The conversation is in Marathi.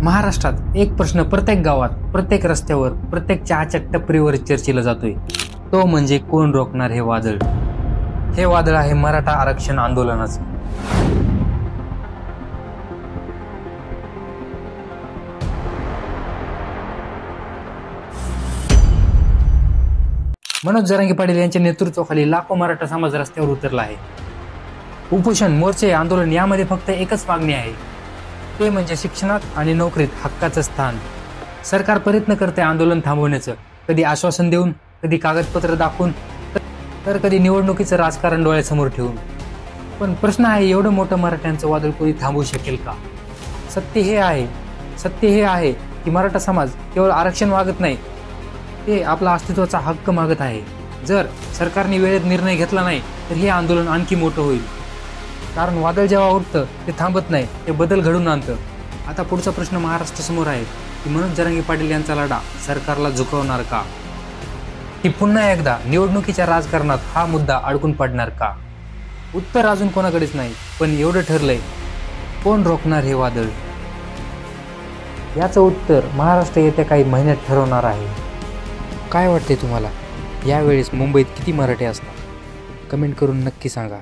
महाराष्ट्रात एक प्रश्न प्रत्येक गावात, प्रत्येक रस्त्यावर, प्रत्येक चहाच्या टपरीवर चर्चेला जातोय, तो म्हणजे कोण रोखणार हे वादळ. हे वादळ आहे मराठा आरक्षण आंदोलनाचं. मनोज जरांगे पाटील यांच्या नेतृत्वाखाली लाखो मराठा समाज रस्त्यावर उतरला आहे. उपोषण, मोर्चे, आंदोलन यामध्ये फक्त एकच मागणी आहे, ते म्हणजे शिक्षणात आणि नोकरीत हक्काचं स्थान. सरकार प्रयत्न करते आंदोलन थांबवण्याचं, कधी आश्वासन देऊन, कधी कागदपत्र दाखवून, तर कधी निवडणुकीचं राजकारण डोळ्यासमोर ठेवून. पण प्रश्न आहे, एवढं मोठं मराठ्यांचं वादळ कोणी थांबवू शकेल का? सत्य हे आहे की मराठा समाज केवळ आरक्षण मागत नाही, ते आपला अस्तित्वाचा हक्क मागत आहे. जर सरकारने वेळेत निर्णय घेतला नाही तर हे आंदोलन आणखी मोठं होईल. कारण वादळ जेव्हा उठतं ते थांबत नाही, ते बदल घडून आणतं. आता पुढचा प्रश्न महाराष्ट्रासमोर आहे की मनोज जरांगे पाटील यांचा लढा सरकारला झुकवणार का? की पुन्हा एकदा निवडणुकीच्या राजकारणात हा मुद्दा अडकून पडणार का? उत्तर अजून कोणाकडेच नाही, पण एवढं ठरलंय, कोण रोखणार हे वादळ? याचं उत्तर महाराष्ट्र येत्या काही महिन्यात ठरवणार आहे. काय वाटते तुम्हाला, यावेळेस मुंबईत किती मराठी असणार? कमेंट करून नक्की सांगा.